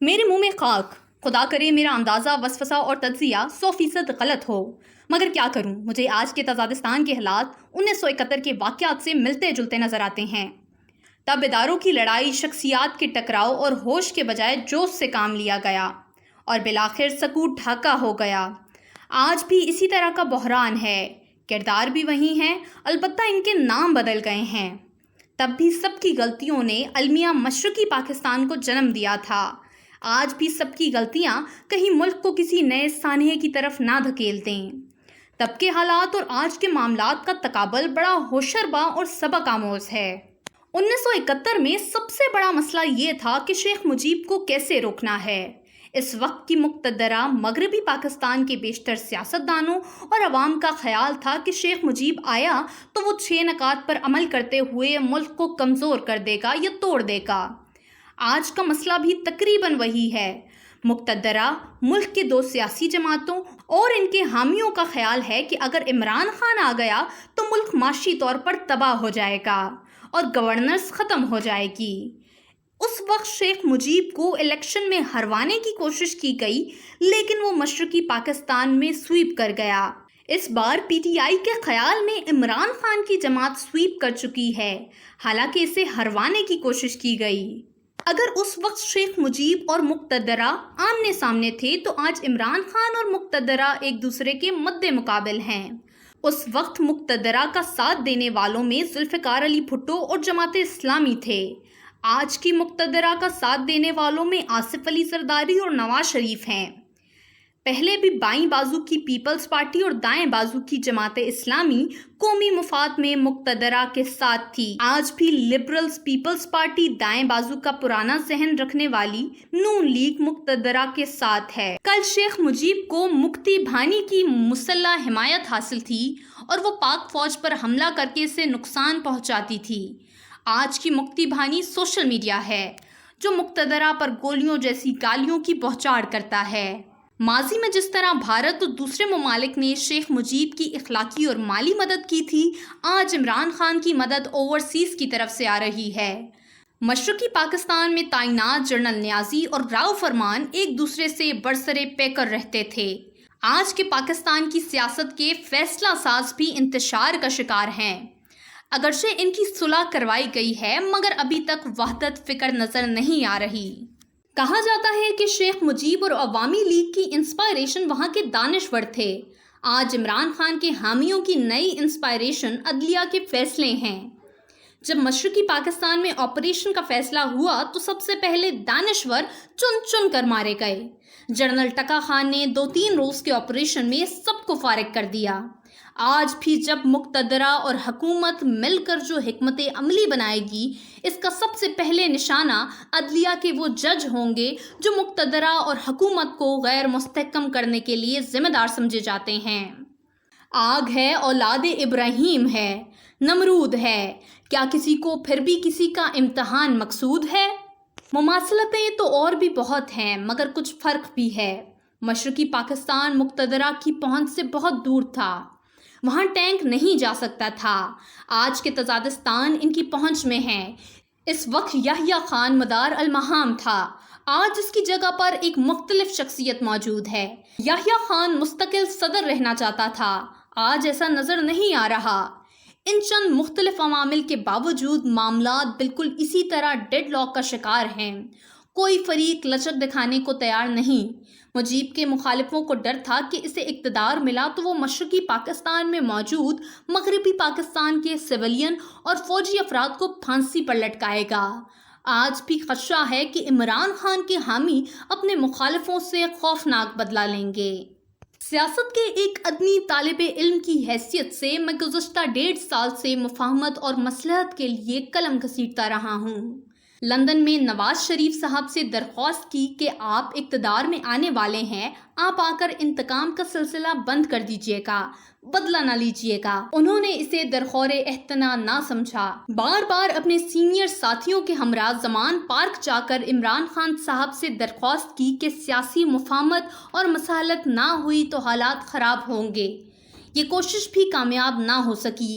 میرے منہ میں خاک، خدا کرے میرا اندازہ وسوسہ اور تجزیہ 100% غلط ہو، مگر کیا کروں، مجھے آج کے تزادستان کے حالات 1971 کے واقعات سے ملتے جلتے نظر آتے ہیں۔ تب اداروں کی لڑائی، شخصیات کے ٹکراؤ اور ہوش کے بجائے جوش سے کام لیا گیا اور بالآخر سکوت ڈھاکہ ہو گیا۔ آج بھی اسی طرح کا بحران ہے، کردار بھی وہی ہیں، البتہ ان کے نام بدل گئے ہیں۔ تب بھی سب کی غلطیوں نے المیہ مشرقی پاکستان کو جنم دیا تھا۔ آج بھی سب کی غلطیاں کہیں ملک کو کسی نئے سانحے کی طرف نہ دھکیل دیں۔ تب کے حالات اور آج کے معاملات کا تقابل بڑا ہوشربا اور سبق آموز ہے۔ 1971 میں سب سے بڑا مسئلہ یہ تھا کہ شیخ مجیب کو کیسے روکنا ہے۔ اس وقت کی مقتدرہ مغربی پاکستان کے بیشتر سیاستدانوں اور عوام کا خیال تھا کہ شیخ مجیب آیا تو وہ 6 نکات پر عمل کرتے ہوئے ملک کو کمزور کر دے گا یا توڑ دے گا۔ آج کا مسئلہ بھی تقریباً وہی ہے۔ مقتدرہ ملک کے 2 سیاسی جماعتوں اور ان کے حامیوں کا خیال ہے کہ اگر عمران خان آ گیا تو ملک معاشی طور پر تباہ ہو جائے گا اور گورننس ختم ہو جائے گی۔ اس وقت شیخ مجیب کو الیکشن میں ہروانے کی کوشش کی گئی، لیکن وہ مشرقی پاکستان میں سویپ کر گیا۔ اس بار پی ٹی آئی کے خیال میں عمران خان کی جماعت سویپ کر چکی ہے، حالانکہ اسے ہروانے کی کوشش کی گئی۔ اگر اس وقت شیخ مجیب اور مقتدرہ آمنے سامنے تھے تو آج عمران خان اور مقتدرہ ایک دوسرے کے مد مقابل ہیں۔ اس وقت مقتدرہ کا ساتھ دینے والوں میں ذوالفقار علی بھٹو اور جماعت اسلامی تھے۔ آج کی مقتدرہ کا ساتھ دینے والوں میں آصف علی زرداری اور نواز شریف ہیں۔ پہلے بھی بائیں بازو کی پیپلز پارٹی اور دائیں بازو کی جماعت اسلامی قومی مفاد میں مقتدرہ کے ساتھ تھی۔ آج بھی لبرلز پیپلز پارٹی دائیں بازو کا پرانا ذہن رکھنے والی نون لیگ مقتدرہ کے ساتھ ہے۔ کل شیخ مجیب کو مکتی بھانی کی مسلح حمایت حاصل تھی اور وہ پاک فوج پر حملہ کر کے اسے نقصان پہنچاتی تھی۔ آج کی مکتی بھانی سوشل میڈیا ہے جو مقتدرہ پر گولیوں جیسی گالیوں کی بوچھاڑ کرتا ہے۔ ماضی میں جس طرح بھارت اور دوسرے ممالک نے شیخ مجیب کی اخلاقی اور مالی مدد کی تھی، آج عمران خان کی مدد اوورسیز کی طرف سے آ رہی ہے۔ مشرقی پاکستان میں تعینات جنرل نیازی اور راؤ فرمان ایک دوسرے سے برسرے پیکر رہتے تھے۔ آج کے پاکستان کی سیاست کے فیصلہ ساز بھی انتشار کا شکار ہیں۔ اگرچہ ان کی صلح کروائی گئی ہے مگر ابھی تک وحدت فکر نظر نہیں آ رہی۔ کہا جاتا ہے کہ شیخ مجیب اور عوامی لیگ کی انسپائریشن وہاں کے دانشور تھے۔ آج عمران خان کے حامیوں کی نئی انسپائریشن عدلیہ کے فیصلے ہیں۔ جب مشرقی پاکستان میں آپریشن کا فیصلہ ہوا تو سب سے پہلے دانشور چن چن کر مارے گئے۔ جنرل ٹکا خان نے 2-3 روز کے آپریشن میں سب کو فارغ کر دیا۔ آج بھی جب مقتدرہ اور حکومت مل کر جو حکمت عملی بنائے گی، اس کا سب سے پہلے نشانہ عدلیہ کے وہ جج ہوں گے جو مقتدرہ اور حکومت کو غیر مستحکم کرنے کے لیے ذمہ دار سمجھے جاتے ہیں۔ آگ ہے اولاد ابراہیم ہے، نمرود ہے، کیا کسی کو پھر بھی کسی کا امتحان مقصود ہے؟ مماثلتیں تو اور بھی بہت ہیں مگر کچھ فرق بھی ہے۔ مشرقی پاکستان مقتدرہ کی پہنچ سے بہت دور تھا، وہاں ٹینک نہیں جا سکتا تھا۔ آج کے تزادستان ان کی پہنچ میں ہے۔ اس وقت یحییٰ خان مدار المہام تھا، آج اس کی جگہ پر ایک مختلف شخصیت موجود ہے۔ یحییٰ خان مستقل صدر رہنا چاہتا تھا، آج ایسا نظر نہیں آ رہا۔ ان چند مختلف عوامل کے باوجود معاملات بالکل اسی طرح ڈیڈ لاک کا شکار ہیں۔ کوئی فریق لچک دکھانے کو تیار نہیں۔ مجیب کے مخالفوں کو ڈر تھا کہ اسے اقتدار ملا تو وہ مشرقی پاکستان میں موجود مغربی پاکستان کے سویلین اور فوجی افراد کو پھانسی پر لٹکائے گا۔ آج بھی خدشہ ہے کہ عمران خان کے حامی اپنے مخالفوں سے خوفناک بدلہ لیں گے۔ سیاست کے ایک ادنی طالب علم کی حیثیت سے میں گزشتہ 1.5 سال سے مفاہمت اور مصلحت کے لیے قلم گھسیٹتا رہا ہوں۔ لندن میں نواز شریف صاحب سے درخواست کی کہ آپ اقتدار میں آنے والے ہیں، آپ آ کر انتقام کا سلسلہ بند کر دیجیے گا، بدلہ نہ لیجیے گا۔ انہوں نے اسے درخور احتنا نہ سمجھا۔ بار بار اپنے سینئر ساتھیوں کے ہمراہ زمان پارک جا کر عمران خان صاحب سے درخواست کی کہ سیاسی مفاہمت اور مصالحت نہ ہوئی تو حالات خراب ہوں گے۔ یہ کوشش بھی کامیاب نہ ہو سکی۔